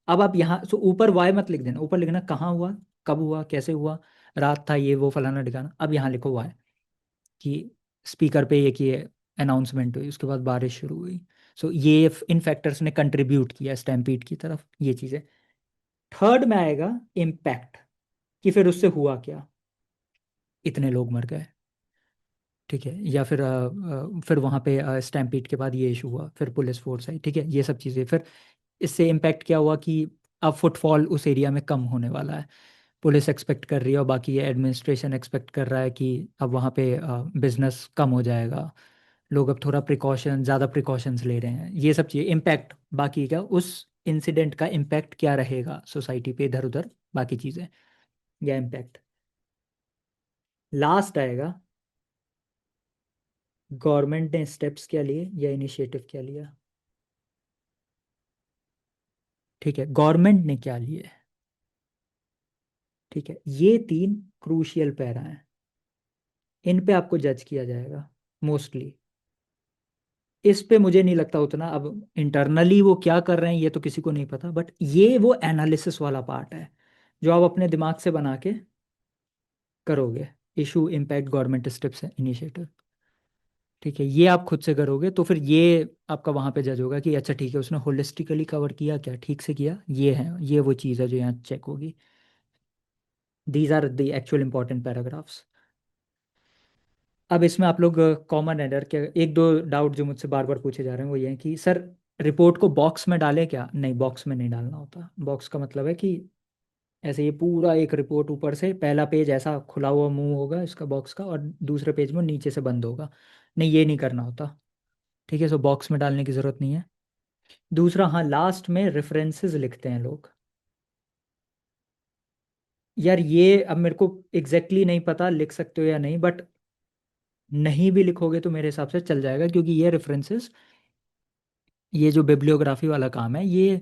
अब आप यहाँ सो ऊपर वाई मत लिख देना, ऊपर लिखना कहाँ हुआ, कब हुआ, कैसे हुआ, रात था, ये वो फलाना ठिकाना। अब यहाँ लिखो वाई, कि स्पीकर पे ये किए, अनाउंसमेंट हुई, उसके बाद बारिश शुरू हुई। सो ये इन फैक्टर्स ने कंट्रीब्यूट किया स्टैम्पीड की तरफ, ये चीज़ें। थर्ड में आएगा इम्पैक्ट, कि फिर उससे हुआ क्या, इतने लोग मर गए। ठीक है, या फिर फिर वहाँ पे स्टैम्पीड के बाद ये इशू हुआ, फिर पुलिस फोर्स आई। ठीक है, ये सब चीज़ें। फिर इससे इम्पैक्ट क्या हुआ कि अब फुटफॉल उस एरिया में कम होने वाला है। पुलिस एक्सपेक्ट कर रही है और बाकी ये एडमिनिस्ट्रेशन एक्सपेक्ट कर रहा है कि अब वहाँ पे बिजनेस कम हो जाएगा। लोग अब थोड़ा प्रिकॉशन, ज़्यादा प्रिकॉशंस ले रहे हैं, ये सब चीज़ें। इम्पैक्ट बाकी क्या, उस इंसिडेंट का इम्पैक्ट क्या रहेगा सोसाइटी पे, इधर उधर बाकी चीज़ें, या इम्पैक्ट। लास्ट आएगा गवर्नमेंट ने स्टेप्स क्या लिए या इनिशिएटिव क्या लिया। ठीक है, गवर्नमेंट ने क्या लिए। ठीक है, ये तीन क्रूशियल पैरा हैं। इन पे आपको जज किया जाएगा मोस्टली। इस पे मुझे नहीं लगता उतना, अब इंटरनली वो क्या कर रहे हैं ये तो किसी को नहीं पता, बट ये वो एनालिसिस वाला पार्ट है जो आप अपने दिमाग से बना के करोगे। Issue, impact, government steps, initiative. ठीक है, ये आप खुद से करोगे तो फिर ये आपका वहां पे जज होगा कि अच्छा ठीक है, उसने होलिस्टिकली कवर किया क्या, ठीक से किया, ये है, ये वो चीज़ है जो यहाँ चेक होगी। These are the actual important paragraphs. अब इसमें आप लोग कॉमन एरर के एक दो डाउट जो मुझसे बार बार पूछे जा रहे हैं वो ये है कि सर रिपोर्ट को बॉक्स में डालें क्या? नहीं, बॉक्स में नहीं डालना होता। बॉक्स का मतलब है कि ऐसे ये पूरा एक रिपोर्ट ऊपर से पहला पेज ऐसा खुला हुआ मुंह होगा इसका बॉक्स का, और दूसरे पेज में नीचे से बंद होगा। नहीं, ये नहीं करना होता। ठीक है, सो बॉक्स में डालने की ज़रूरत नहीं है। दूसरा, हाँ, लास्ट में रेफरेंसेस लिखते हैं लोग। यार ये अब मेरे को एग्जैक्टली नहीं पता लिख सकते हो या नहीं, बट नहीं भी लिखोगे तो मेरे हिसाब से चल जाएगा, क्योंकि ये रेफरेंसेस, ये जो बिब्लियोग्राफी वाला काम है, ये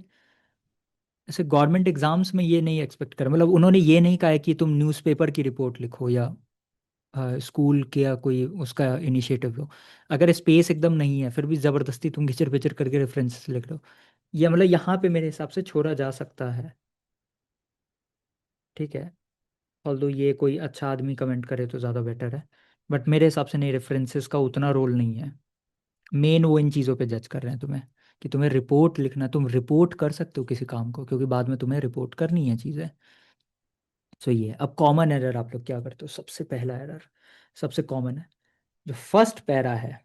ऐसे गवर्नमेंट एग्जाम्स में ये नहीं एक्सपेक्ट कर, मतलब उन्होंने ये नहीं कहा है कि तुम न्यूज़पेपर की रिपोर्ट लिखो या स्कूल के या कोई उसका इनिशिएटिव लो। अगर स्पेस एकदम नहीं है फिर भी ज़बरदस्ती तुम घिचर पिचर करके रेफरेंसेस लिख लो, ये मतलब यहाँ पे मेरे हिसाब से छोड़ा जा सकता है। ठीक है, ऑल्दो ये कोई अच्छा आदमी कमेंट करे तो ज़्यादा बेटर है, बट मेरे हिसाब से नहीं, रेफरेंसेस का उतना रोल नहीं है। मेन वो इन चीज़ों पे जज कर रहे हैं तुम्हें, कि तुम्हें रिपोर्ट लिखना, तुम रिपोर्ट कर सकते हो किसी काम को, क्योंकि बाद में तुम्हें रिपोर्ट करनी है चीज़ें। सो ये अब कॉमन एरर आप लोग क्या करते हो? सबसे पहला एरर, सबसे कॉमन है, जो फर्स्ट पैरा है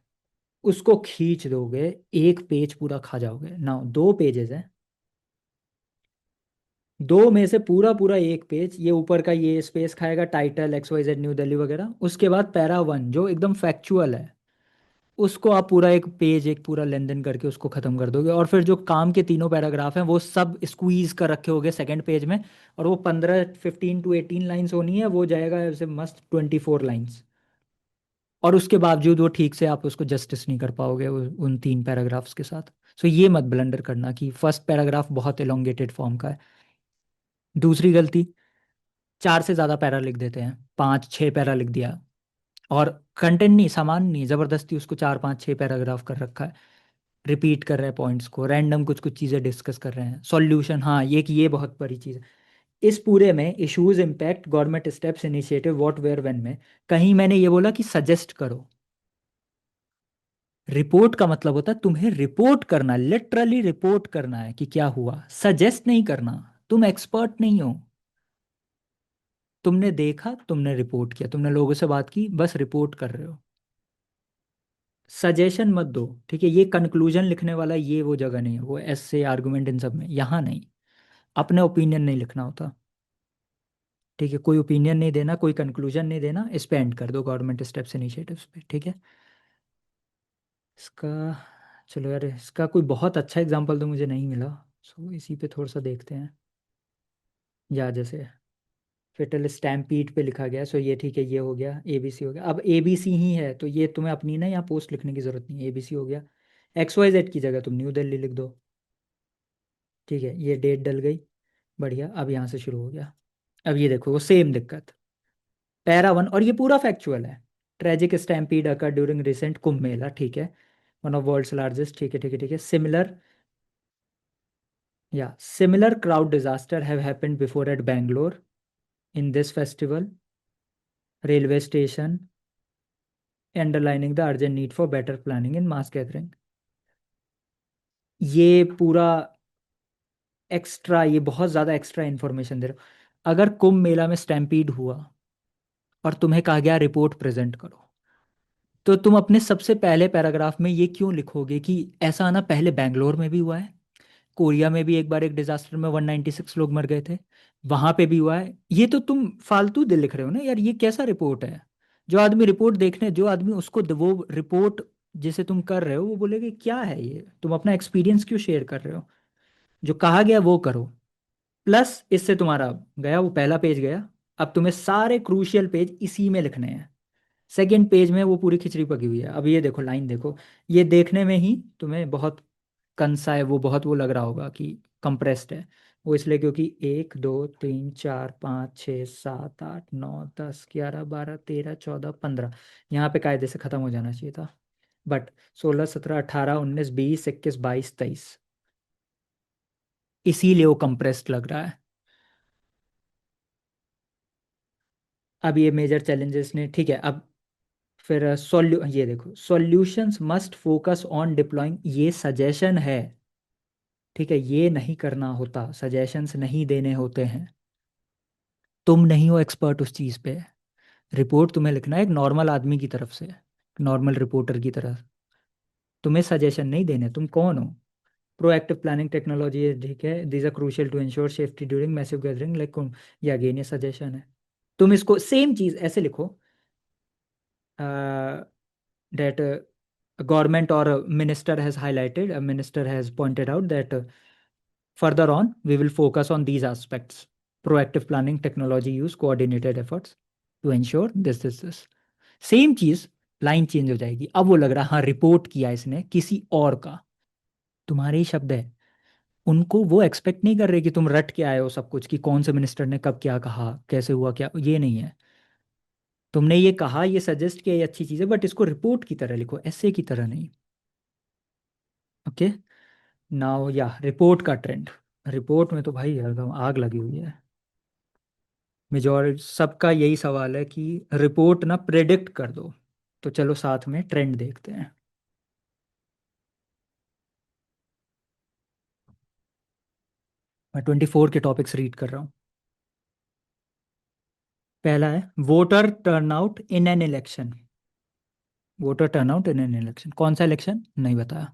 उसको खींच दोगे, एक पेज पूरा खा जाओगे ना। दो पेजेस हैं, दो में से पूरा पूरा एक पेज, ये ऊपर का ये स्पेस खाएगा, title X Y Z new Delhi वगैरह। उसके बाद पैरा वन जो एकदम फैक्चुअल है, उसको आप पूरा एक पेज, एक पूरा लेन देन करके उसको खत्म कर दोगे। और फिर जो काम के तीनों पैराग्राफ हैं वो सब स्क्वीज कर रखे होगे सेकंड पेज में, और वो 15 15 to 18 लाइन्स होनी है, वो जाएगा ऐसे मस्त 24 लाइन्स। और उसके बावजूद वो ठीक से आप उसको जस्टिस नहीं कर पाओगे उन तीन पैराग्राफ्स के साथ। सो ये मत ब्लंडर करना कि फर्स्ट पैराग्राफ बहुत एलोंगेटेड फॉर्म का है। दूसरी गलती, 4 से ज़्यादा पैरा लिख देते हैं, 5 6 पैरा लिख दिया, और कंटेंट नहीं, सामान नहीं, ज़बरदस्ती उसको 4 5 6 पैराग्राफ कर रखा है, रिपीट कर रहे हैं पॉइंट्स को, रैंडम कुछ कुछ चीज़ें डिस्कस कर रहे हैं। सॉल्यूशन, हाँ ये बहुत बड़ी चीज़ है इस पूरे में, issues impact government steps initiative what where when में, कहीं मैंने ये बोला कि सजेस्ट करो। रिपोर्ट का मतलब होता है तुम्हें रिपोर्ट करना, लिटरली रिपोर्ट करना है कि क्या हुआ, सजेस्ट नहीं करना। तुम एक्सपर्ट नहीं हो, तुमने देखा, तुमने रिपोर्ट किया, तुमने लोगों से बात की, बस रिपोर्ट कर रहे हो। सजेशन मत दो, ठीक है? ये कंक्लूजन लिखने वाला ये वो जगह नहीं है, वो ऐसे आर्गुमेंट इन सब में, यहाँ नहीं। अपने ओपिनियन नहीं लिखना होता, ठीक है? कोई ओपिनियन नहीं देना, कोई कंक्लूजन नहीं देना, इस पे एंड कर दो, गवर्नमेंट स्टेप्स इनिशिएटिव्स पे, ठीक है? इसका, चलो यार, इसका कोई बहुत अच्छा एग्जांपल तो मुझे नहीं मिला, सो इसी पे थोड़ा सा देखते हैं। या जैसे फेटल स्टैम्पीड पे लिखा गया, सो ये ठीक है, ये हो गया, एबीसी हो गया। अब एबीसी ही है तो ये तुम्हें अपनी ना यहाँ पोस्ट लिखने की जरूरत नहीं है, एबीसी हो गया। XYZ की जगह तुम न्यू दिल्ली लिख दो, ठीक है? ये डेट डल गई, बढ़िया। अब यहाँ से शुरू हो गया। अब ये देखो, वो सेम दिक्कत, पैरा 1, और ये पूरा फैक्चुअल है। Tragic stampede occur during recent Kumbh Mela, ठीक है, वन ऑफ वर्ल्ड्स लार्जेस्ट, ठीक है ठीक है ठीक है। सिमिलर, या similar crowd disaster have happened before at Bangalore in this festival, railway station, underlining the urgent need for better planning in mass gathering. ये पूरा एक्स्ट्रा, ये बहुत ज़्यादा एक्स्ट्रा इन्फॉर्मेशन दे रहे हो। अगर कुंभ मेला में स्टैम्पीड हुआ और तुम्हें कहा गया रिपोर्ट प्रेजेंट करो, तो तुम अपने सबसे पहले पैराग्राफ में ये क्यों लिखोगे कि ऐसा ना पहले बैंगलोर में भी हुआ है, कोरिया में भी एक बार एक डिजास्टर में 196 लोग मर गए थे, वहां पे भी हुआ है? ये तो तुम फालतू दिल लिख रहे हो ना यार, ये कैसा रिपोर्ट है? जो आदमी रिपोर्ट देखने, जो आदमी उसको वो रिपोर्ट जिसे तुम कर रहे हो, वो बोलेगा क्या है ये, तुम अपना एक्सपीरियंस क्यों शेयर कर रहे हो? जो कहा गया वो करो। प्लस इससे तुम्हारा गया, वो पहला पेज गया, अब तुम्हें सारे क्रूशियल पेज इसी में लिखने हैं। सेकंड पेज में वो पूरी खिचड़ी पकी हुई है। अब ये देखो, लाइन देखो, ये देखने में ही तुम्हें बहुत कंसा है, वो बहुत वो लग रहा होगा कि कंप्रेस्ड है। वो इसलिए क्योंकि 1 2 3 4 5 6 7 8 9 10 11 12 13 14 15, यहाँ पे कायदे से खत्म हो जाना चाहिए था, बट 16 17 18 19 20 21 22 23, इसीलिए वो कंप्रेस्ड लग रहा है। अब ये मेजर चैलेंजेस ने, ठीक है, अब फिर ये देखो, solutions must focus on deploying, ये सजेशन है, ठीक है? ये नहीं करना होता, सजेशंस नहीं देने होते हैं। तुम नहीं हो एक्सपर्ट उस चीज़ पे, रिपोर्ट तुम्हें लिखना है एक नॉर्मल आदमी की तरफ से, नॉर्मल रिपोर्टर की तरह। तुम्हें सजेशन नहीं देने, तुम कौन हो? प्रोएक्टिव प्लानिंग टेक्नोलॉजी, ठीक है, these are crucial to ensure safety during massive gathering like, ये अगेन ये सजेशन है। तुम इसको सेम चीज़ ऐसे लिखो, that government or minister has highlighted, a minister has pointed out that further on we will focus on these aspects: proactive planning, technology use, coordinated efforts to ensure this। Same चीज, line change हो जाएगी, अब वो लग रहा है हाँ report किया इसने किसी और का, तुम्हारे ही शब्द है। उनको वो एक्सपेक्ट नहीं कर रहे कि तुम रट के आए हो सब कुछ, कि कौन से मिनिस्टर ने कब क्या कहा, कैसे हुआ, क्या, ये नहीं है। तुमने ये कहा, ये सजेस्ट किया, ये अच्छी चीज़ है, बट इसको रिपोर्ट की तरह लिखो, ऐसे की तरह नहीं। ओके, नाउ या रिपोर्ट का ट्रेंड, रिपोर्ट में तो भाई एकदम आग लगी हुई है। मेजॉरिटी सबका यही सवाल है कि रिपोर्ट ना प्रेडिक्ट कर दो। तो चलो साथ में ट्रेंड देखते हैं। मैं 24 के टॉपिक्स रीड कर रहा हूँ। पहला है voter turnout in an election. Voter turnout in an election, कौन सा इलेक्शन नहीं बताया।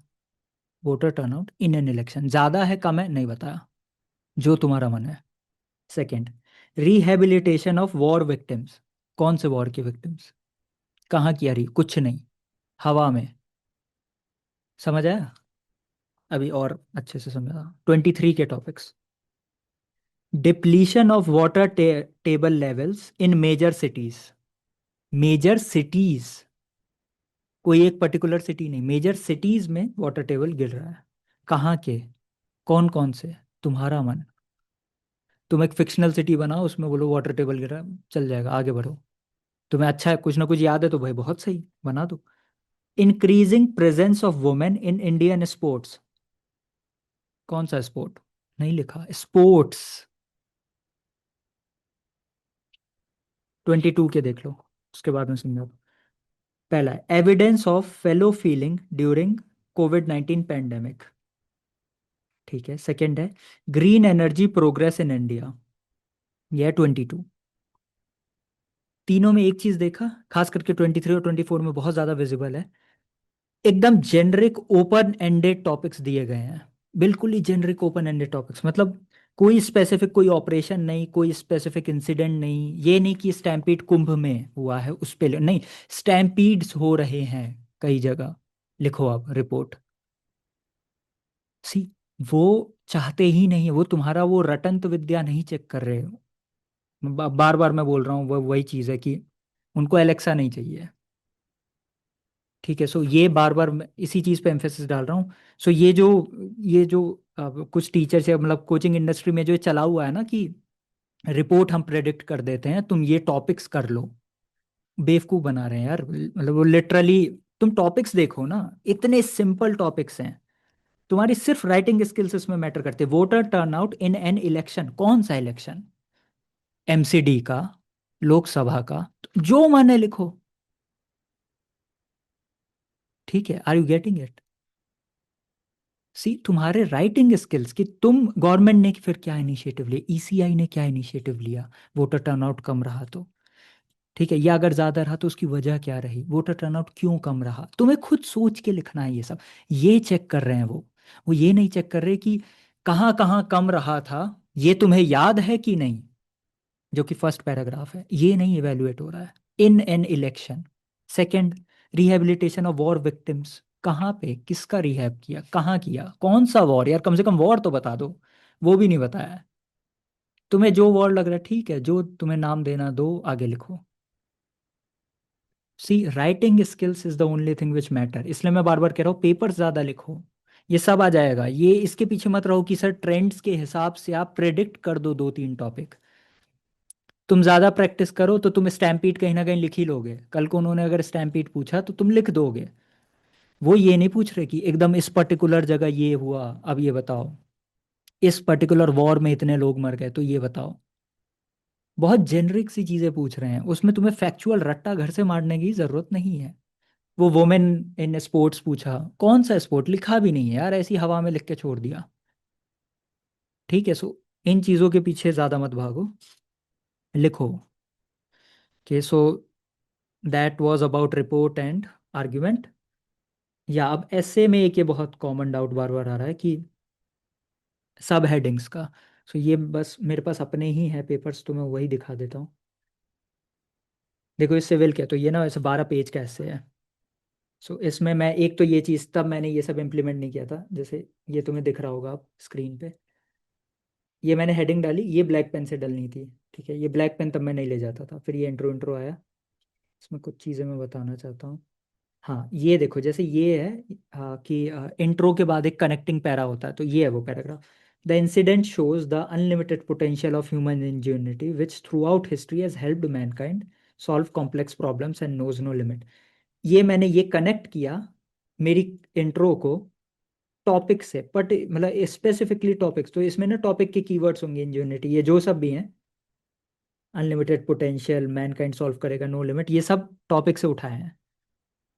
Voter turnout in an election, ज़्यादा है कम है नहीं बताया, जो तुम्हारा मन है। Second, rehabilitation of war victims, कौन से वॉर के विक्टिम्स, कहाँ किया रही, कुछ नहीं, हवा में। समझ आया? अभी और अच्छे से समझा। 23 के topics, depletion of water table levels in major cities. Major cities, कोई एक पर्टिकुलर सिटी नहीं, मेजर सिटीज में वाटर टेबल गिर रहा है। कहाँ के, कौन कौन से, तुम्हारा मन। तुम एक फिक्शनल सिटी बनाओ, उसमें बोलो वाटर टेबल गिरा, चल जाएगा, आगे बढ़ो। तुम्हें अच्छा है, कुछ ना कुछ याद है तो भाई बहुत सही, बना दो। Increasing presence of women in Indian sports. कौन सा स्पोर्ट? नहीं लिखा स्पोर्ट्स। 22 के देख लो, उसके बाद में समझा। पहला है evidence of fellow feeling during Covid 19 pandemic. ठीक है, सेकंड है green energy progress in India, यह 22। तीनों में एक चीज देखा, खास करके 23 और 24 में बहुत ज्यादा विजिबल है, एकदम जेनरिक ओपन एंडेड टॉपिक्स दिए गए हैं। बिल्कुल ही जेनरिक ओपन एंडेड टॉपिक्स, मतलब कोई स्पेसिफिक, कोई ऑपरेशन नहीं, कोई स्पेसिफिक इंसिडेंट नहीं, ये नहीं कि स्टैम्पीड कुंभ में हुआ है उस पे नहीं, स्टैम्पीड्स हो रहे हैं कई जगह, लिखो आप रिपोर्ट। सी, वो चाहते ही नहीं है, वो तुम्हारा वो रटंत विद्या नहीं चेक कर रहे हो। बार बार मैं बोल रहा हूँ, वो वही चीज़ है कि उनको एलेक्सा नहीं चाहिए। ठीक है, सो ये बार बार मैं इसी चीज़ पे एम्फेसिस डाल रहा हूँ। सो ये जो कुछ टीचर्स है, मतलब कोचिंग इंडस्ट्री में जो ये चला हुआ है ना कि रिपोर्ट हम प्रेडिक्ट कर देते हैं, तुम ये टॉपिक्स कर लो, बेवकूफ़ बना रहे हैं यार, मतलब वो लिटरली। तुम टॉपिक्स देखो ना, इतने सिंपल टॉपिक्स हैं। तुम्हारी सिर्फ राइटिंग स्किल्स इसमें मैटर करते हैं। Voter turnout in an election, कौन सा इलेक्शन? एमसीडी का, लोकसभा का, जो मन है लिखो। ठीक है, आर यू गेटिंग इट? सी, तुम्हारे राइटिंग स्किल्स कि तुम, गवर्नमेंट ने फिर क्या इनिशिएटिव लिया, ईसीआई ने क्या इनिशिएटिव लिया, वोटर टर्नआउट कम रहा तो। ठीक है, या अगर ज्यादा रहा तो उसकी वजह क्या रही, वोटर टर्नआउट क्यों कम रहा, तुम्हें खुद सोच के लिखना है ये सब। ये चेक कर रहे हैं वो ये नहीं चेक कर रहे कि कहाँ कहाँ कम रहा था, ये तुम्हें याद है कि नहीं, जो कि फर्स्ट पैराग्राफ है, ये नहीं इवेलुएट हो रहा है in an election. Second, rehabilitation of war victims, कहाँ पे किसका रिहैब किया, कहाँ किया, कौन सा वॉर, यार कम से कम वॉर तो बता दो, वो भी नहीं बताया है। तुम्हें जो वॉर लग रहा है, ठीक है, जो तुम्हें नाम देना दो, आगे लिखो। See, writing skills is the only thing which matter, इसलिए मैं बार बार कह रहा हूँ पेपर्स ज्यादा लिखो, ये सब आ जाएगा। ये इसके पीछे मत रहो कि सर ट्रेंड्स के हिसाब से आप प्रेडिक्ट कर दो दो तीन टॉपिक। तुम ज्यादा प्रैक्टिस करो तो तुम स्टैम्पीड कहीं ना कहीं लिख ही लोगे, कल को उन्होंने अगर स्टैम्पीड पूछा तो तुम लिख दोगे। वो ये नहीं पूछ रहे कि एकदम इस पर्टिकुलर जगह ये हुआ, अब ये बताओ, इस पर्टिकुलर वॉर में इतने लोग मर गए तो ये बताओ। बहुत जेनरिक सी चीजें पूछ रहे हैं, उसमें तुम्हें फैक्चुअल रट्टा घर से मारने की जरूरत नहीं है। वो वुमेन इन स्पोर्ट्स पूछा, कौन सा स्पोर्ट, लिखा भी नहीं है यार, ऐसी हवा में लिख के छोड़ दिया। ठीक है, सो इन चीजों के पीछे ज्यादा मत भागो, लिखो कि so that was about report and argument. या अब ऐसे में एक ये बहुत कॉमन डाउट बार बार आ रहा है कि सब हेडिंग्स का। सो ये बस मेरे पास अपने ही है पेपर्स, तो मैं वही दिखा देता हूँ। देखो ये सिविल क्या, तो ये ना वैसे 12 पेज का ऐसे है। सो इसमें मैं एक तो ये चीज़, तब मैंने ये सब इम्प्लीमेंट नहीं किया था, जैसे ये तुम्हें दिख रहा होगा आप स्क्रीन पे, ये मैंने हेडिंग डाली, ये ब्लैक पेन से डलनी थी। ठीक है, ये ब्लैक पेन तब मैं नहीं ले जाता था, फिर ये इंट्रो इंट्रो आया, इसमें कुछ चीज़ें मैं बताना चाहता हूँ। हाँ, ये देखो, जैसे ये है, कि इंट्रो के बाद एक कनेक्टिंग पैरा होता है, तो ये है वो पैराग्राफ। The incident shows the unlimited potential of human ingenuity which throughout history has helped mankind solve complex problems and knows no limit. ये मैंने ये कनेक्ट किया मेरी इंट्रो को टॉपिक से, बट मतलब स्पेसिफिकली टॉपिक्स, तो इसमें ना टॉपिक के कीवर्ड्स होंगे, इंजेन्युइटी, ये जो सब भी हैं, अनलिमिटेड पोटेंशियल, मैनकाइंड सॉल्व करेगा, नो लिमिट, ये सब टॉपिक से उठाए हैं।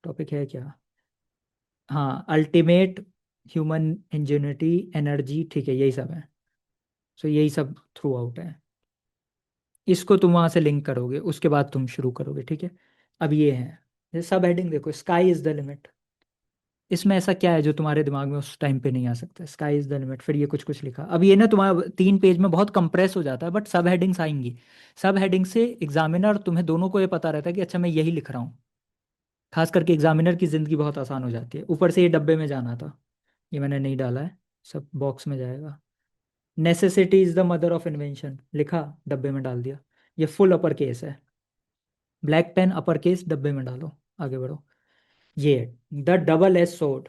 टॉपिक है क्या? हाँ, अल्टीमेट ह्यूमन इंजेन्युइटी, एनर्जी, ठीक है, यही सब है। सो यही सब थ्रू आउट है। इसको तुम वहां से लिंक करोगे, उसके बाद तुम शुरू करोगे, ठीक है। अब ये है, सब हेडिंग देखो, स्काई इज द लिमिट। इसमें ऐसा क्या है जो तुम्हारे दिमाग में उस टाइम पे नहीं आ सकता? स्काई इज द लिमिट, फिर ये कुछ कुछ लिखा, अब ये ना तुम्हारा 3 पेज में बहुत कंप्रेस हो जाता है, बट सब हेडिंग्स आएंगी। सब हेडिंग से एग्जामिनर, तुम्हें दोनों को ये पता रहता है कि अच्छा मैं यही लिख रहा हूँ। खास करके एग्जामिनर की जिंदगी बहुत आसान हो जाती है। ऊपर से ये डब्बे में जाना था, ये मैंने नहीं डाला है, सब बॉक्स में जाएगा। Necessity is the mother of invention, लिखा, डब्बे में डाल दिया। ये फुल अपर केस है, ब्लैक पेन अपर केस, डब्बे में डालो, आगे बढ़ो। ये द डबल एज सोर्ड,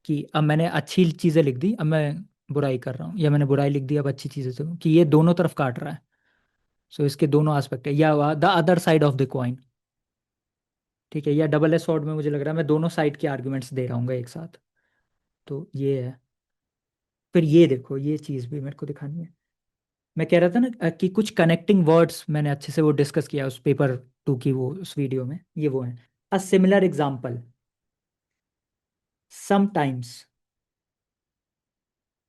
कि अब मैंने अच्छी चीज़ें लिख दी, अब मैं बुराई कर रहा हूँ, या मैंने बुराई लिख दिया अब अच्छी चीज़ें से कि ये दोनों तरफ काट रहा है। सो इसके दोनों एस्पेक्ट है, या the other side of the coin. ठीक है, या डबल एज सॉर्ड में मुझे लग रहा है मैं दोनों साइड के आर्ग्यूमेंट्स दे रहा हूँ एक साथ। तो ये है। फिर ये देखो, ये चीज़ भी मेरे को दिखानी है। मैं कह रहा था ना कि कुछ कनेक्टिंग वर्ड्स मैंने अच्छे से वो डिस्कस किया उस पेपर 2 की वो उस वीडियो में, ये वो है। A similar example, sometimes.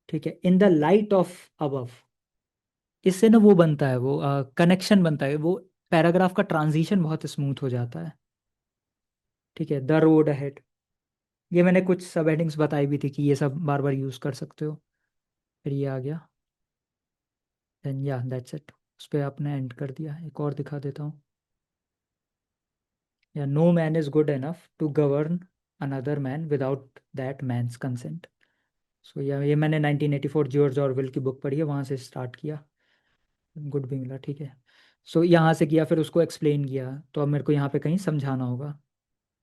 ठीक है, in the light of above. इससे ना वो बनता है, वो कनेक्शन बनता है, वो पैराग्राफ का ट्रांजिशन बहुत स्मूथ हो जाता है। ठीक है, द रोड अहेड। ये मैंने कुछ सब हेडिंग्स बताई भी थी कि ये सब बार बार यूज कर सकते हो। फिर ये आ गया, देन या दैट्स इट। उस पर आपने एंड कर दिया। एक और दिखा देता हूँ। या no man is good enough to govern another man without that man's consent. So ये मैंने 1984 जॉर्ज ऑरवेल की बुक पढ़ी है, वहाँ से स्टार्ट किया। गुड भी मिला, ठीक है। सो यहाँ से किया, फिर उसको एक्सप्लेन किया, तो अब मेरे को यहाँ पे कहीं समझाना होगा।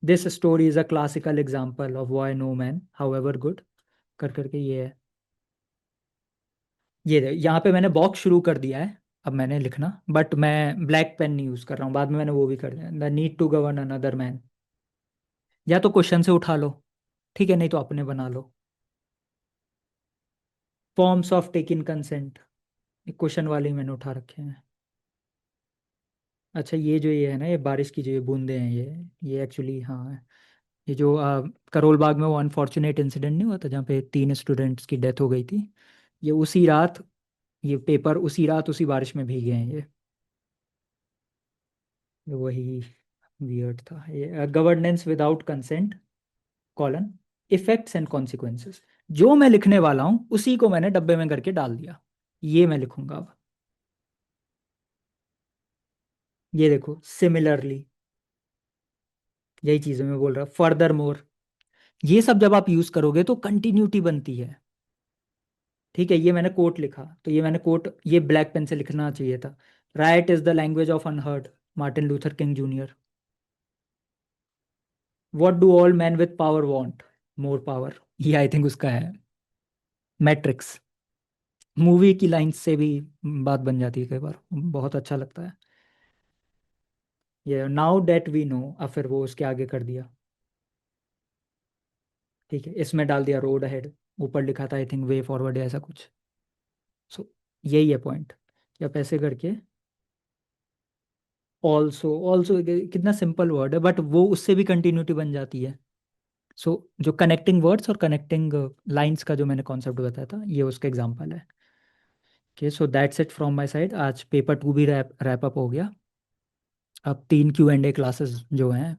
This story is a classical example of why no man however good, कर करके ये है। यहाँ पे मैंने बॉक्स शुरू कर दिया है अब मैंने लिखना, बट मैं ब्लैक पेन नहीं यूज कर रहा हूँ, बाद में मैंने वो भी कर दिया, the need to govern another man. या तो क्वेश्चन से उठा लो, ठीक है, नहीं तो अपने बना लो। Forms of taking consent, question वाले ही मैंने उठा रखे हैं। अच्छा, ये जो ये है ना, ये बारिश की जो ये बूंदे हैं, ये एक्चुअली हाँ है। ये जो करोल बाग में वो अनफॉर्चुनेट इंसिडेंट नहीं हुआ था जहाँ पे 3 स्टूडेंट्स की डेथ हो गई थी, ये उसी रात, ये पेपर उसी रात उसी बारिश में भीगे हैं ये वही वियर्ड था ये। Governance without consent, colon, effects and consequences. जो मैं लिखने वाला हूँ उसी को मैंने डब्बे में करके डाल दिया, ये मैं लिखूंगा अब। ये देखो, सिमिलरली, यही चीज़ें मैं बोल रहा, फर्दर मोर। ये सब जब आप यूज करोगे तो कंटिन्यूटी बनती है। ठीक है, ये मैंने कोट लिखा, तो ये मैंने कोट ये ब्लैक पेन से लिखना चाहिए था। Right is the language of unheard, Martin Luther king junior. What do all man with power want, more power. ये आई थिंक उसका है, मैट्रिक्स। मूवी की लाइन से भी बात बन जाती है कई बार, बहुत अच्छा लगता है। ये नाउ डेट वी नो, अब फिर वो उसके आगे कर दिया। ठीक है, इसमें डाल दिया रोड अहेड, ऊपर लिखा था आई थिंक वे फॉरवर्ड या ऐसा कुछ। सो यही है पॉइंट। या पैसे करके ऑल्सो, ऑल्सो कितना सिंपल वर्ड है, बट वो उससे भी कंटिन्यूटी बन जाती है। सो जो कनेक्टिंग वर्ड्स और कनेक्टिंग लाइंस का जो मैंने कॉन्सेप्ट बताया था, ये उसका एग्जांपल है। Okay, so that's it from my side. आज पेपर 2 भी रैप रैप अप हो गया। अब 3 Q&A क्लासेस जो हैं